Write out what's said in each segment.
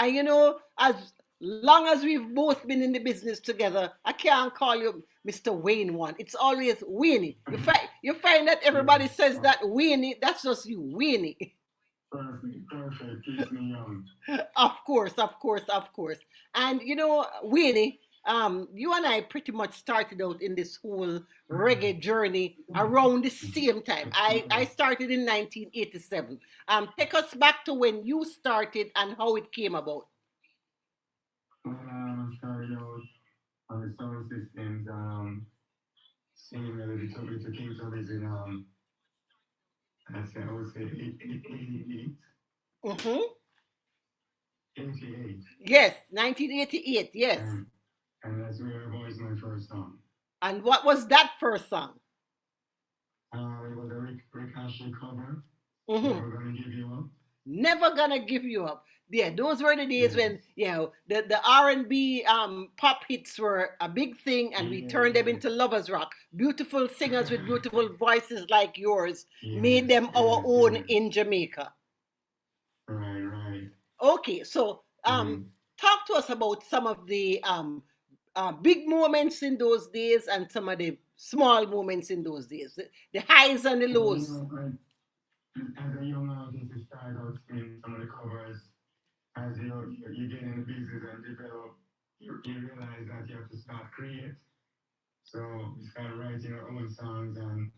And as long as we've both been in the business together, I can't call you Mr. Wayne one. It's always Weenie. You find that everybody says that Weenie, that's just you, Weenie. Perfect, perfect. Keeps me young. Of course, of course, of course. And Winnie, you and I pretty much started out in this whole reggae journey around the same time. I started in 1987. Take us back to when you started and how it came about. I started out on the sound systems, singing melody to King Tubby's in, I would say 88, Mm-hmm. 88. Yes, 1988. Yes. And that's where was my first song. And what was that first song? It was a Rick Ashley cover. Mm-hmm. Never gonna give you up. Never gonna give you up. Yeah, those were the days Yes. when the R&B pop hits were a big thing, and we turned them Yeah. into lovers rock. Beautiful singers with beautiful voices like yours made Yes, them our yes, own yes. in Jamaica. Right, right. Okay, so Mm. talk to us about some of the big moments in those days and some of the small moments in those days, the highs and the Well, lows. as a young artist, you start out in some of the covers. As you get in the business and develop, you realize that you have to start create. So we started writing our own songs, and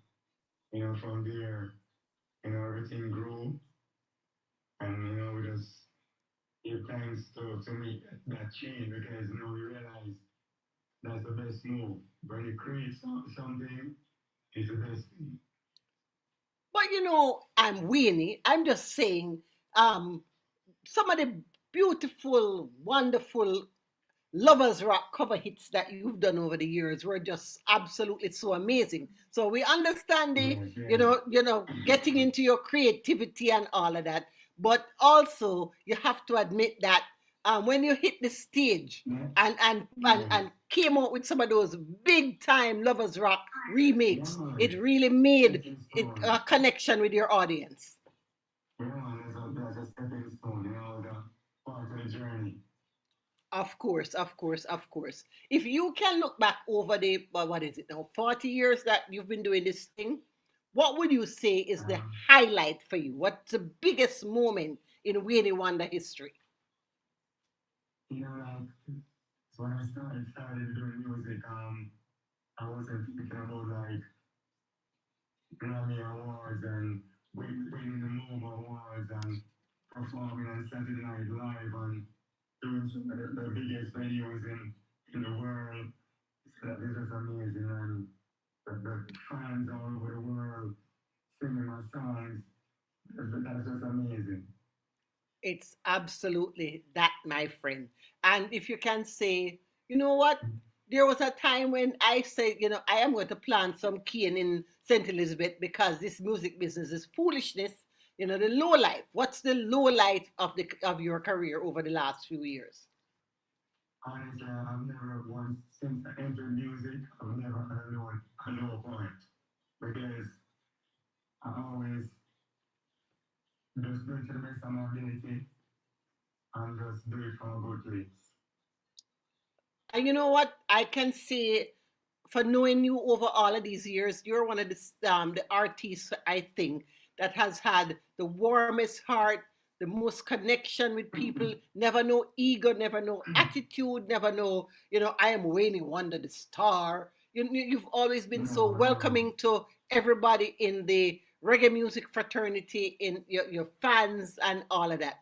from there, everything grew, and we just give thanks to me that change, because we realize that's the best move. When you create something, it's the best thing. But I'm weenie. I'm just saying, um, some of the beautiful, wonderful lovers rock cover hits that you've done over the years were just absolutely so amazing. So we understand the, Yes, yes. getting into your creativity and all of that. But also you have to admit that when you hit the stage Yeah, and came out with some of those big time lovers rock remakes, yeah. it really made Stepping it stone. a connection with your audience. Yeah, that's a stepping stone, the part of the journey. Of course, of course, of course. If you can look back over the, what is it now, 40 years that you've been doing this thing, what would you say is the Um, highlight for you? What's the biggest moment in Winnie Wonder history? like, so when I started doing music, I wasn't thinking about like Grammy Awards and winning the Move Awards and performing on Saturday Night Live and doing some of the biggest venues in the world. So that is just amazing, and the fans all over the world singing my songs. That's just amazing. It's absolutely that, my friend. And if you can say, you know what? There was a time when I said, I am going to plant some cane in St. Elizabeth because this music business is foolishness. The low life. What's the low light of your career over the last few years? Honestly, I've never once, since I entered music, I've never had a low point, because I always just do it to the best of my ability and just do it from a good place. And you know what? I can say, for knowing you over all of these years, you're one of the artists, I think, that has had the warmest heart, the most connection with people, never no ego, never no attitude, never no, I am Wayne Wonder, the star. You've always been so No, no. welcoming to everybody in the reggae music fraternity, in your fans and all of that.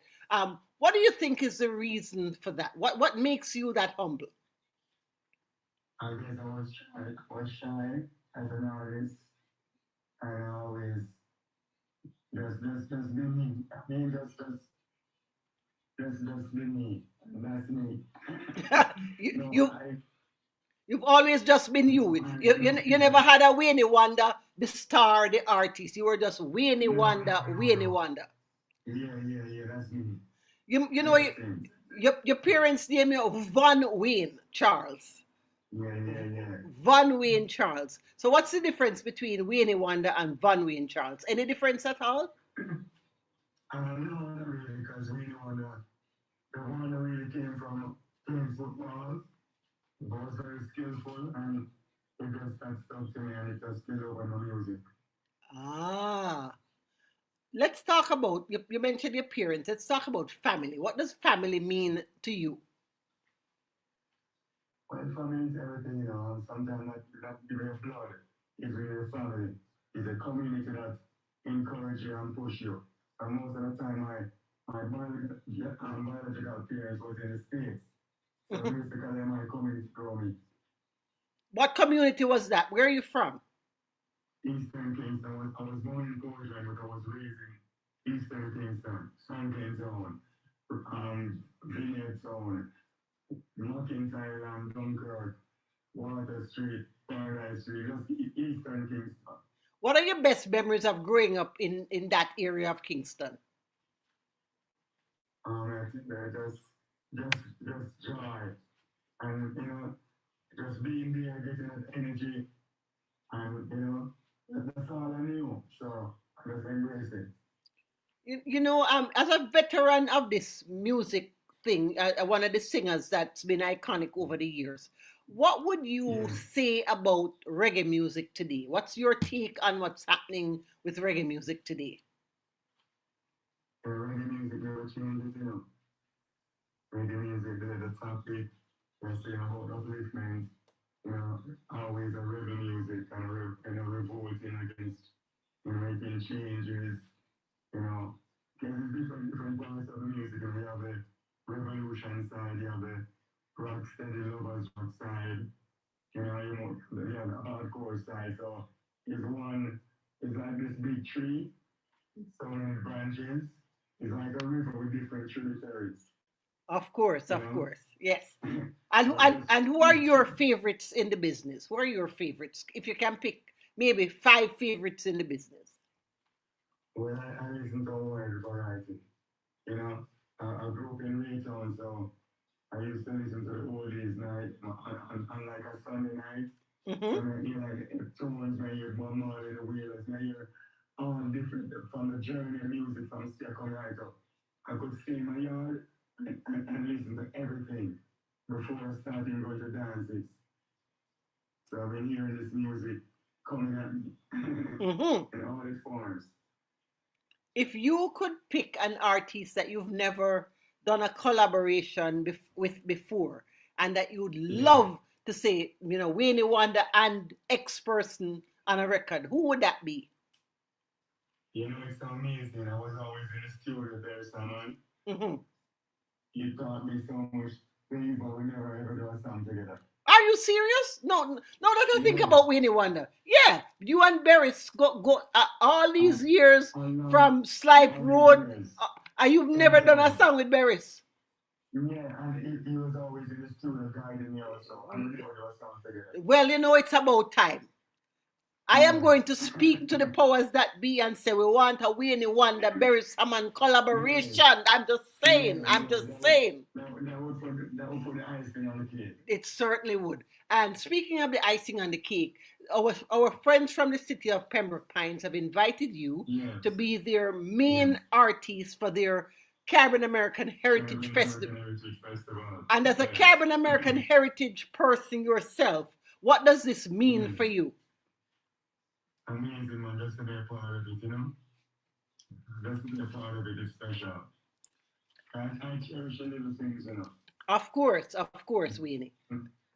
What do you think is the reason for that? What makes you that humble? I guess I was shy as an artist, and I always just be me. I mean, just be me. That's me. you, No, you You've always just been you. I You never had a Wayne Wonder, the star, the artist. You were just Wayne no, Wonder, no, no, Wayne no. Wonder. Yeah, that's me. You know, Makes sense. your parents named you Von Wayne Charles. Yeah. Von Wayne Charles. So what's the difference between Wayne Wonder and Von Wayne Charles? Any difference at all? No, not really, because we know the one football, was very skillful, and it just that stuff to me and it just spilled over my music. Ah, let's talk about you mentioned your parents. Let's talk about family. What does family mean to you? Well, family is everything, and sometimes that your blood is with your family. It's a community that encourage you and push you. And most of the time, my biological parents was in the States. So basically, my community grow me. What community was that? Where are you from? Eastern Kingston, I was born in Portland, but I was raised in Eastern Kingston, Sunken Zone, Vineyard Zone, McIntyre Land, Dunkirk, Water Street, Paradise Street, just Eastern Kingston. What are your best memories of growing up in that area of Kingston? I think they're just joy, and just being there, getting that energy, and that's all I knew. So I just embrace it. As a veteran of this music thing, one of the singers that's been iconic over the years, what would you Yeah, say about reggae music today? What's your take on what's happening with reggae music today? the reggae music never changes. Reggae music, the topic, we're saying about upliftment, always a rebel music and, revolting against, making changes, you know, because it's different parts of the music. And we have the revolution side, you have the rock steady lovers rock side, you have the hardcore side. So it's like this big tree, so many branches. It's like a river with different tributaries, you Of know. course, yes. And So who- and, just and who are your favorites in the business? Who are your favorites? If you can pick maybe five favorites in the business. when I listen to a wide variety, you know, I grew up in Raytown, so I used to listen to the oldies night on like a Sunday night. So Hmm. I hear like tunes, I hear Bob Marley, the Wheelers, I hear all different from the journey of music from Second right up. I could stay in my yard and listen to everything before starting going to dances. So I've been hearing this music coming at me Hmm. in all its forms. If you could pick an artist that you've never done a collaboration with before, and that you'd Yeah. love to say, Wayne Wonder and X person on a record, who would that be? It's amazing. I was always in the studio there, someone. Hmm. You taught me so much things, but we never ever do a song together. Are you serious? No, no. That I think Yeah. about Winnie Wonder. Yeah, you and Barris go all Uh, these years along from Slipe all these Road, years. and you've never done a Exactly. song with Barris. Yeah, and he was always in the studio guiding me also. And we never do a song together. Well, it's about time. I am Yes. going to speak to the powers that be and say we want a Winnie Wonder Barry Salmon Yes. collaboration. I'm just Yeah, saying. I'm yeah. just saying. That would put the icing on the cake. It certainly would. And speaking of the icing on the cake, our friends from the city of Pembroke Pines have invited you Yes. to be their main Yes. artist for their Caribbean American Heritage Caribbean Festival. American Heritage Festival. And as a Yes. Caribbean American heritage person yourself, what does this mean Yes. for you? Amazing, man. Just to be a part of it. Just to be a part of it is special. I cherish the little things. Of course, Winnie.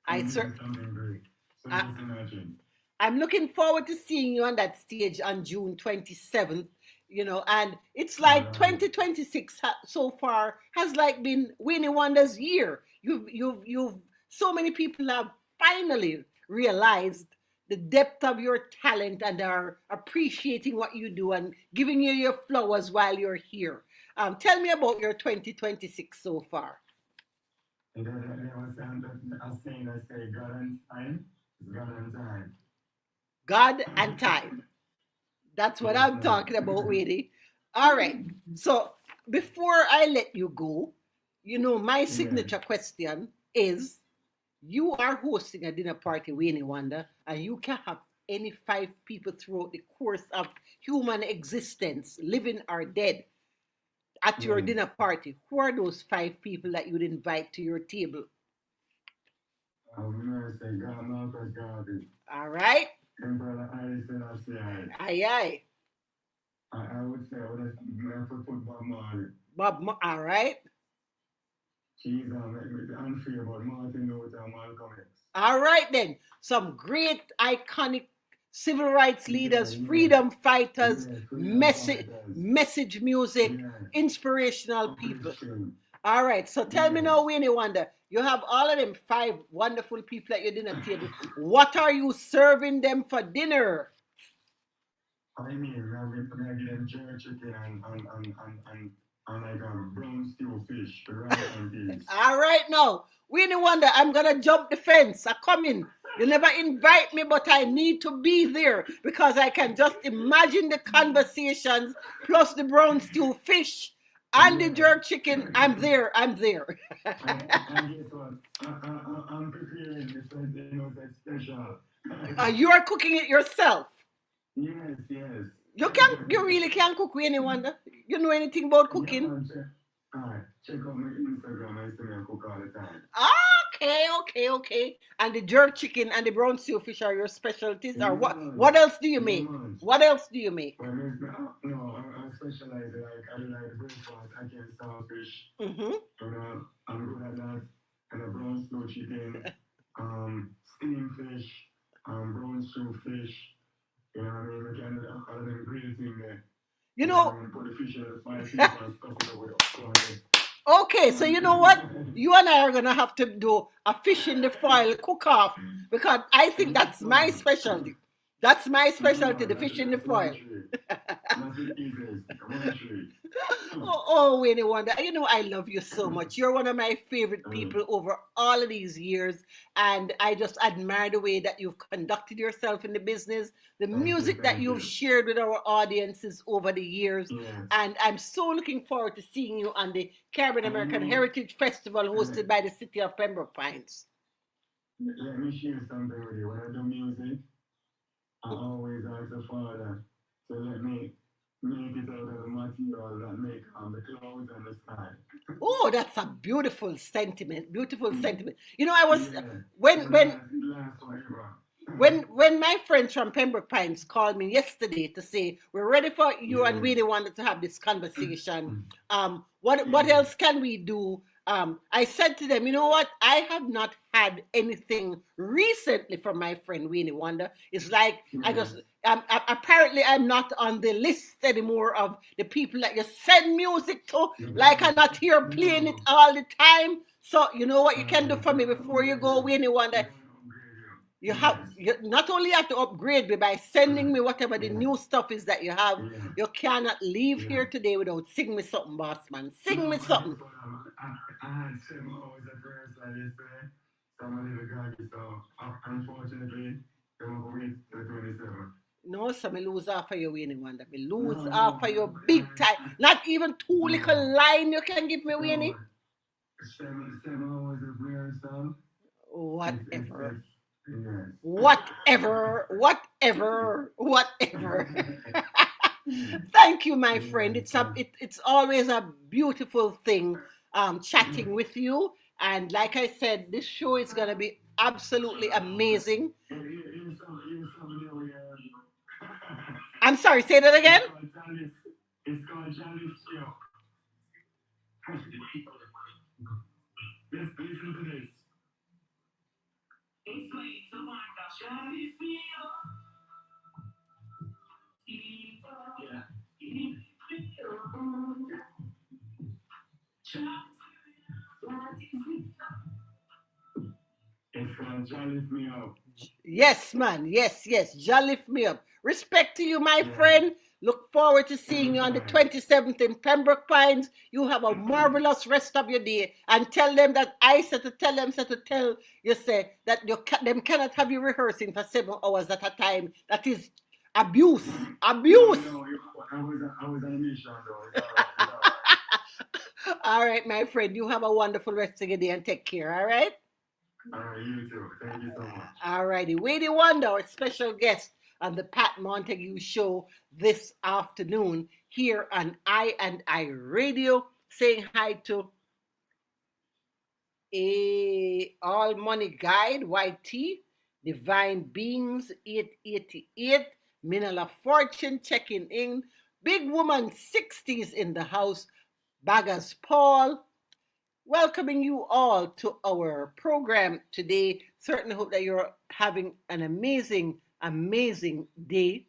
I And this cer- is something great. So I, just imagine. I'm looking forward to seeing you on that stage on June 27th. And it's All like right. 2026 so far has like been Winnie Wonder's year. So many people have finally realized the depth of your talent and are appreciating what you do and giving you your flowers while you're here. Tell me about your 2026 so far. And then there was a saying I say, God and time is God and time. God and time. That's what Yes, I'm man. talking about, Winnie. All right. So before I let you go, my Yes. signature question is you are hosting a dinner party, Winnie Wonder, and you can have any five people throughout the course of human existence, living or dead, at your Yes. dinner party. Who are those five people that you'd invite to your table? Mercy, God, Marcus Garvey, All right. Emperor Haile Selassie. Aye, aye. I would say I would have to put Bob Marley. All right. He's unfair about Martin Luther and Malcolm X. All right then. Some great iconic civil rights Yeah, leaders, yeah, freedom fighters, yeah, freedom fighters. message music, Yeah, inspirational people. Christian. All right. So tell me Yes. now, Winnie Wonder, you have all of them five wonderful people at your dinner table. What are you serving them for dinner? I mean, I'm getting jerk chicken and like a brown stew fish, rice and peas. All right now, Winnie Wonder, I'm gonna jump the fence. I come in. You never invite me, but I need to be there because I can just imagine the conversations plus the brown stew fish and the Yeah. jerk chicken. I'm there. I'm there. And guess what? I'm preparing this, it's special. You are cooking it yourself. Yes, yes. You really can't cook, Winnie Wonder. You know anything about Yeah, cooking? man, check out my Instagram. I see me cook all the time. Okay. And the jerk chicken and the brown stew fish are your specialties. Or Yeah, what? man. What else do you Yeah, make? man. What else do you make? Well, no, I specialize in like I do like breakfast. I can starfish. Mm-hmm. I'm good at that. And a brown stew chicken, steamed fish, brown stew fish. You know what I mean? We can do all of them great things there. You know, Put the fish in the fire, and stuff it away. okay, so you know what? You and I are gonna have to do a fish in the foil cook off because I think that's my specialty. That's my specialty, the fish in the foil. Oh, Winnie Wonder, you know I love you so much. You're one of my favorite people over all of these years, and I just admire the way that you've conducted yourself in the business, the music that you've shared with our audiences over the years, and I'm so looking forward to seeing you on the Caribbean American Heritage Festival hosted by the city of Pembroke Pines. Let me share something with you. When I do music, I always ask the Father to let me make it out of the material that make the clouds and the sky. Oh, that's a beautiful sentiment. Beautiful sentiment. You know, I was Yeah. when It when lasts forever. when my friends from Pembroke Pines called me yesterday to say we're ready for you and really wanted to have this conversation. What else can we do? I said to them, you know what? I have not had anything recently from my friend Winnie Wonder. It's like I just apparently I'm not on the list anymore of the people that you send music to. Like I'm not here playing it all the time. So you know what you can do for me before you go, Winnie Wonder? You have you not only have to upgrade me by sending me whatever the new stuff is that you have. You cannot leave here today without sing me something, boss man. Sing me something. I had 7 hours of rehearsal yesterday. So I'm a little groggy. So unfortunately, I'm going to wait till 27. No, so me lose half of your Winnie Wonder. Me lose half of your big time. Not even two little line you can give me, Winnie. 7 hours of rehearsal. Whatever. Yes. Whatever. Thank you, my friend. It's always a beautiful thing chatting with you. And like I said, this show is gonna be absolutely amazing. I'm sorry, say that again. It's called Jolly Show. Listen to this. Yeah. It's called Jolly Me Up. Yes, man. Yes. Jah lift me up. Respect to you, my friend. Look forward to seeing you on the 27th in Pembroke Pines. You have a marvelous rest of your day. And tell them that I said to tell them, said to tell you, say that them cannot have you rehearsing for 7 hours at a time. That is abuse. Abuse. No, I was on a mission, though. All right, my friend. You have a wonderful rest of your day and take care, all right? All right, you too. Thank you so much. All righty. Winnie Wonder, our special guest on the Pat Montague Show this afternoon here on I and I Radio, saying hi to A All Money Guide, YT, Divine Beings, 888, Minala Fortune checking in, Big Woman 60s in the house, Baggers Paul, welcoming you all to our program today. Certainly hope that you're having an amazing, amazing day.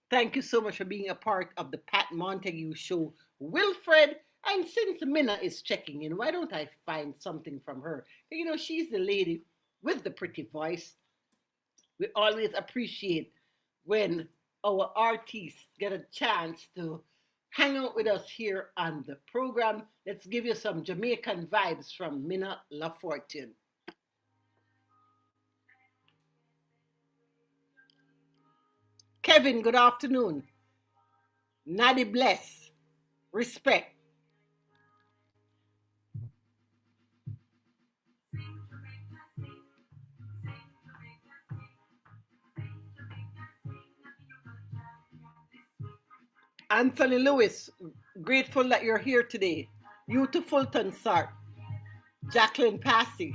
Thank you so much for being a part of the Pat Montague Show, Wilfred. And since Minna is checking in, why don't I find something from her? You know, she's the lady with the pretty voice. We always appreciate when our artists get a chance to hang out with us here on the program. Let's give you some Jamaican vibes from Minna LaFortune. Kevin, good afternoon. Nadi bless. Respect. Anthony Lewis, grateful that you're here today. You to Fulton, sir. Jacqueline Passy.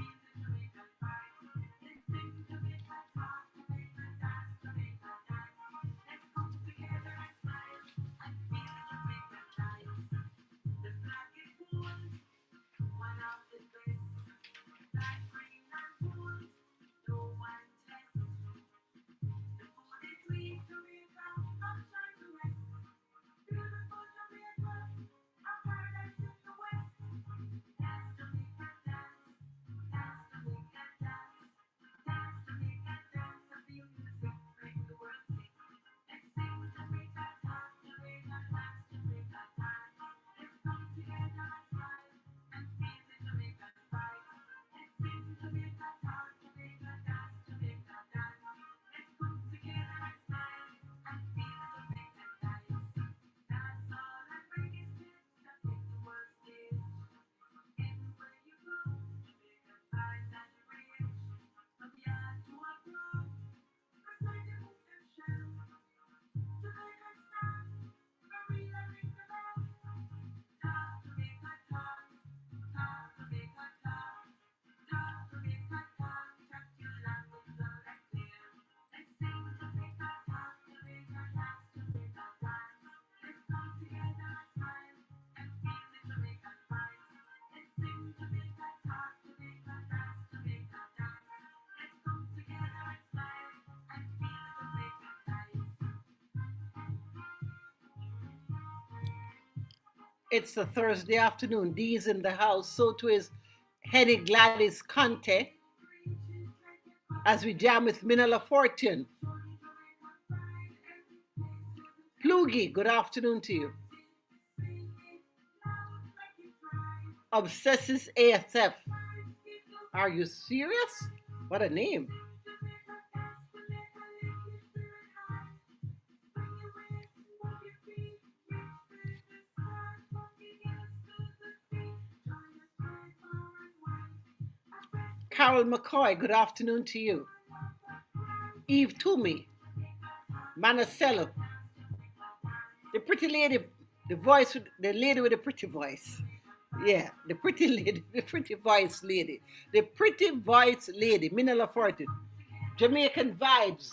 It's a Thursday afternoon. Dee's in the house. So too is Henny Gladys Conte as we jam with Minella Fortune. Plugi, good afternoon to you. Obsesses ASF. Are you serious? What a name. Carol McCoy, good afternoon to you. Eve Toomey, Manacello, the pretty lady, the voice, the lady with the pretty voice. Yeah, the pretty lady, the pretty voice lady, the pretty voice lady, Minella Fortin. Jamaican vibes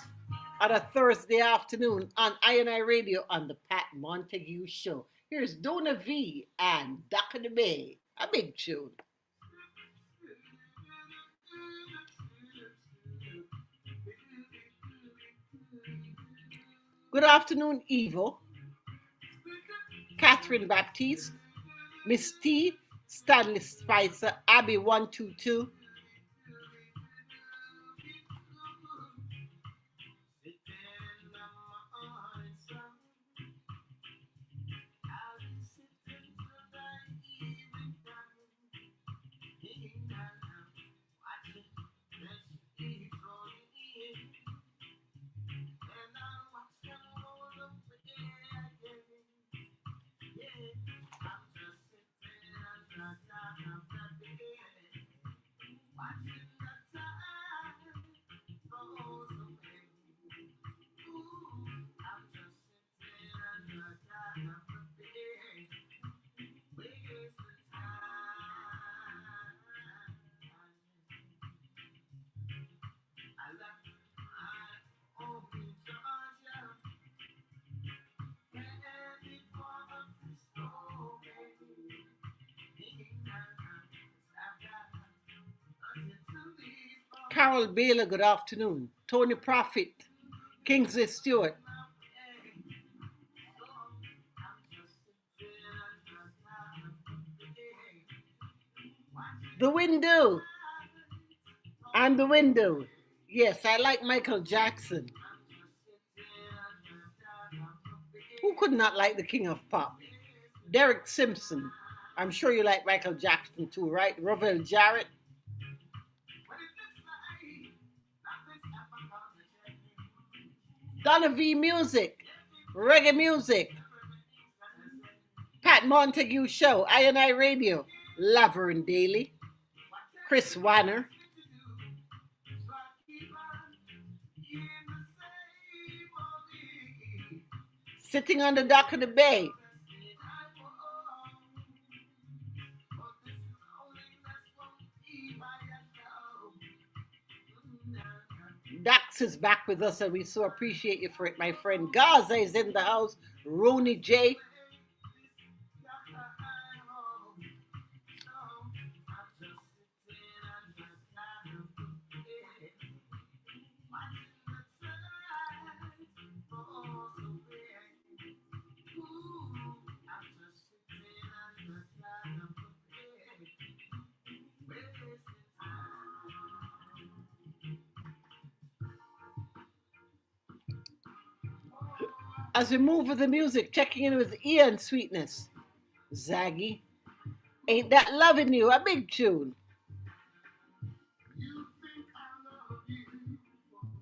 on a Thursday afternoon on INI Radio on the Pat Montague Show. Here's Donna V and Doc of the Bay, a big tune. Good afternoon, Evo, Catherine Baptiste, Miss T, Stanley Spicer, Abby 122. Carol Baylor, good afternoon. Tony Prophet, Kingsley Stewart. The window. I'm the window. Yes, I like Michael Jackson. Who could not like the King of Pop? Derek Simpson. I'm sure you like Michael Jackson too, right? Rovell Jarrett. Donna V Music. Reggae Music. Pat Montague Show. I Radio. Laverne Daily. Chris Wanner. Sitting on the dock of the bay. Dax is back with us, and we so appreciate you for it, my friend. Gaza is in the house. Ronnie J. As we move with the music, checking in with Ian Sweetness. Zaggy. Ain't That Loving You, a big tune.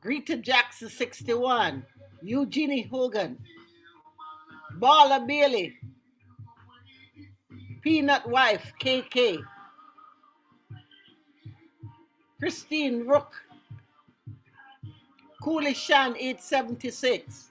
Greta Jackson 61. Eugenie Hogan. Bala Bailey. Peanut Wife, KK. Christine Rook. Cooley Shan 876.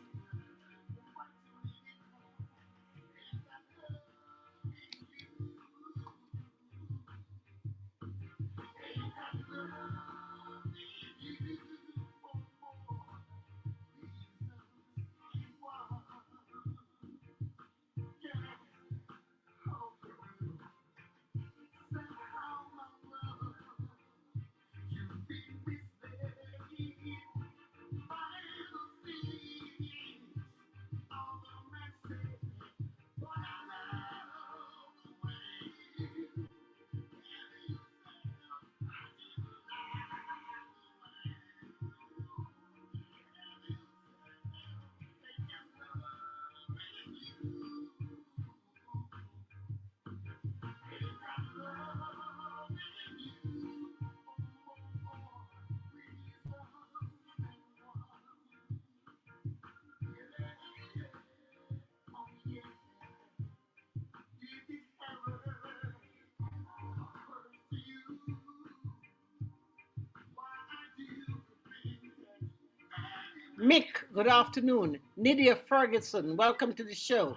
Mick, good afternoon. Nydia Ferguson, welcome to the show.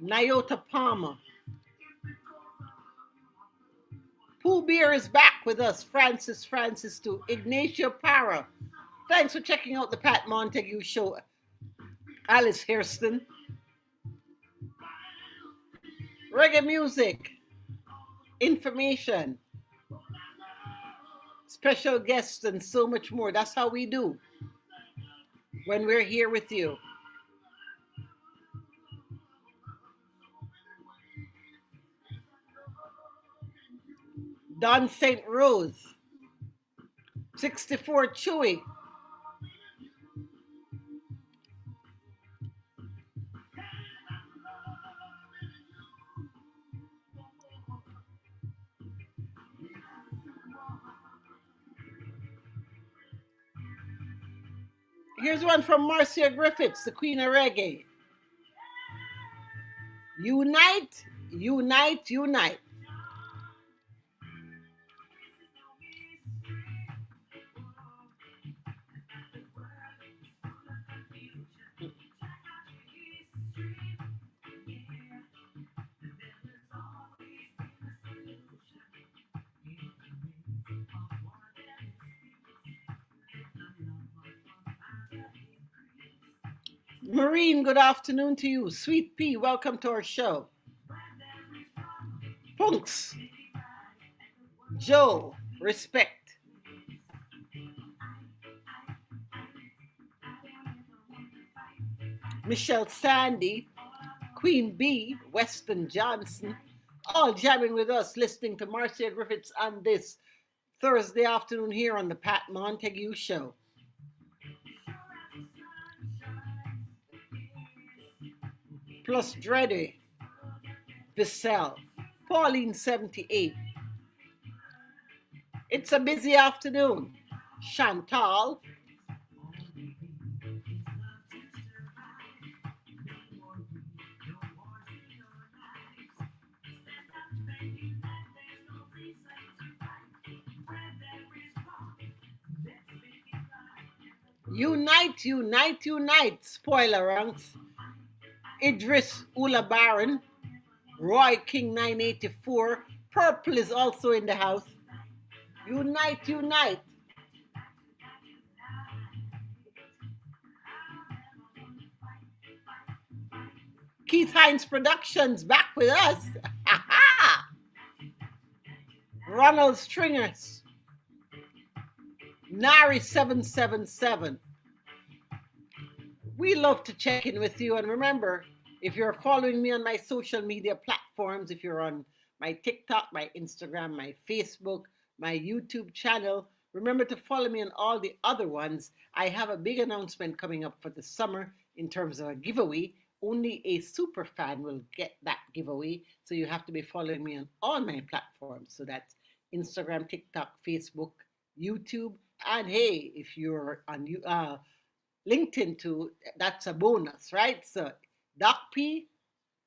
Nyota Palmer. Pooh Beer is back with us. Francis too. Ignacio Parra. Thanks for checking out the Pat Montague Show. Alice Hairston. Reggae music. Information. Special guests and so much more. That's how we do when we're here with you. Don St. Rose. 64 Chewy. Here's one from Marcia Griffiths, the Queen of Reggae. Unite, unite, unite. Maureen, good afternoon to you. Sweet Pea, welcome to our show. Punks. Joe, respect. Michelle Sandy, Queen B, Weston Johnson, all jamming with us, listening to Marcia Griffiths on this Thursday afternoon here on the Pat Montague Show. Plus Dreddy, Bissell, Pauline 78. It's a busy afternoon. Chantal, unite, unite, unite. Spoiler ranks. Idris Ula Baron, Roy King 984. Purple is also in the house. Unite, unite. Keith Hines Productions back with us. Ronald Stringers. Nari 777. We love to check in with you. And remember, if you're following me on my social media platforms, if you're on my TikTok, my Instagram, my Facebook, my YouTube channel, remember to follow me on all the other ones. I have a big announcement coming up for the summer in terms of a giveaway. Only a super fan will get that giveaway. So you have to be following me on all my platforms. So that's Instagram, TikTok, Facebook, YouTube. And hey, if you're on LinkedIn too, that's a bonus, right? So, Doc P,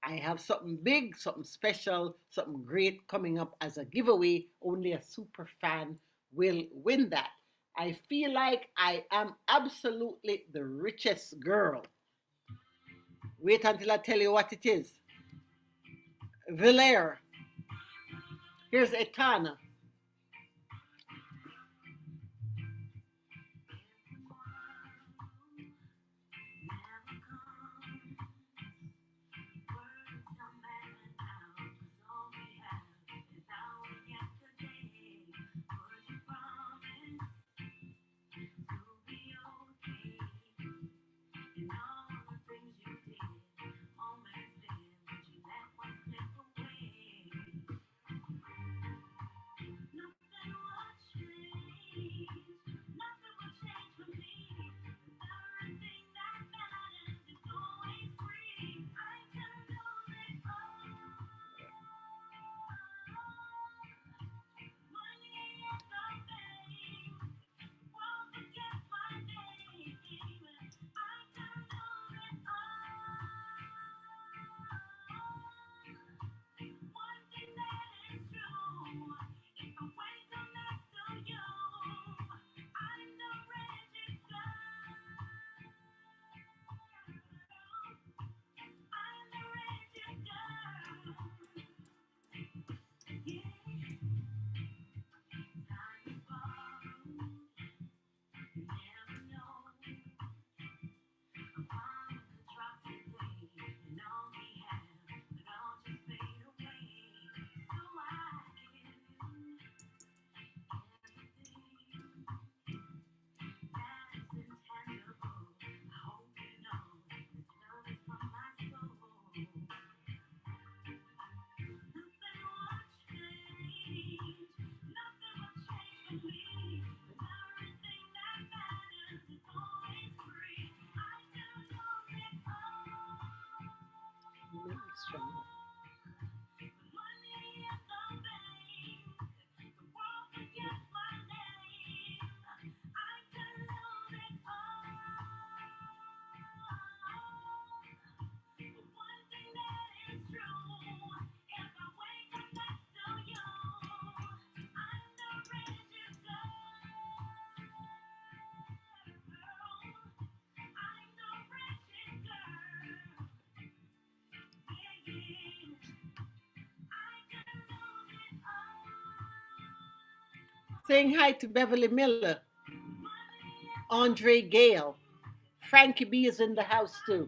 I have something big, something special, something great coming up as a giveaway. Only a super fan will win that. I feel like I am absolutely the richest girl. Wait until I tell you what it is. Villaire. Here's Etana. Saying hi to Beverly Miller, Andre Gale. Frankie B is in the house too.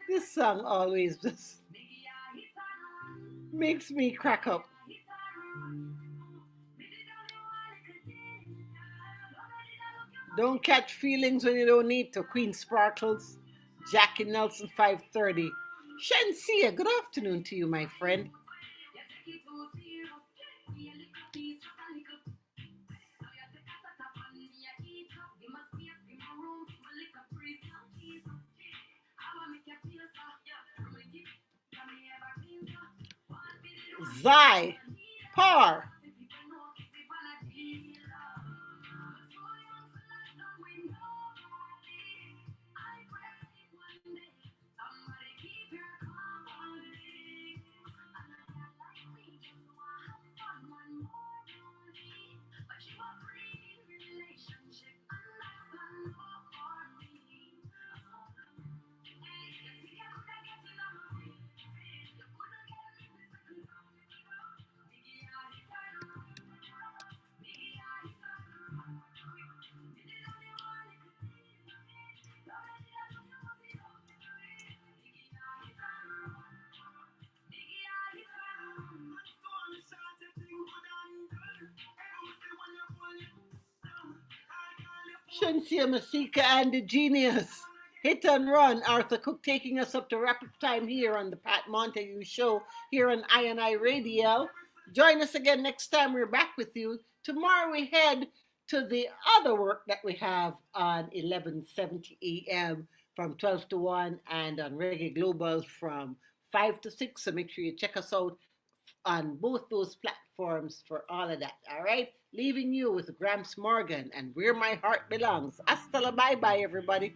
This song always just Makes me crack up. Don't catch feelings when you don't need to. Queen Sparkles, Jackie Nelson, 5:30. Shensia, good afternoon to you, my friend. Zai, Par. Shensia Masika and the Genius. Hit and run. Arthur Cook taking us up to rapid time here on the Pat Montague Show here on I Radio. Join us again next time. We're back with you. Tomorrow we head to the other work that we have on 11:70 a.m. from 12 to 1 and on Reggae Global from 5 to 6. So make sure you check us out on both those platforms for all of that. All right? Leaving you with Gramps Morgan and Where My Heart Belongs. Hasta la bye bye, everybody.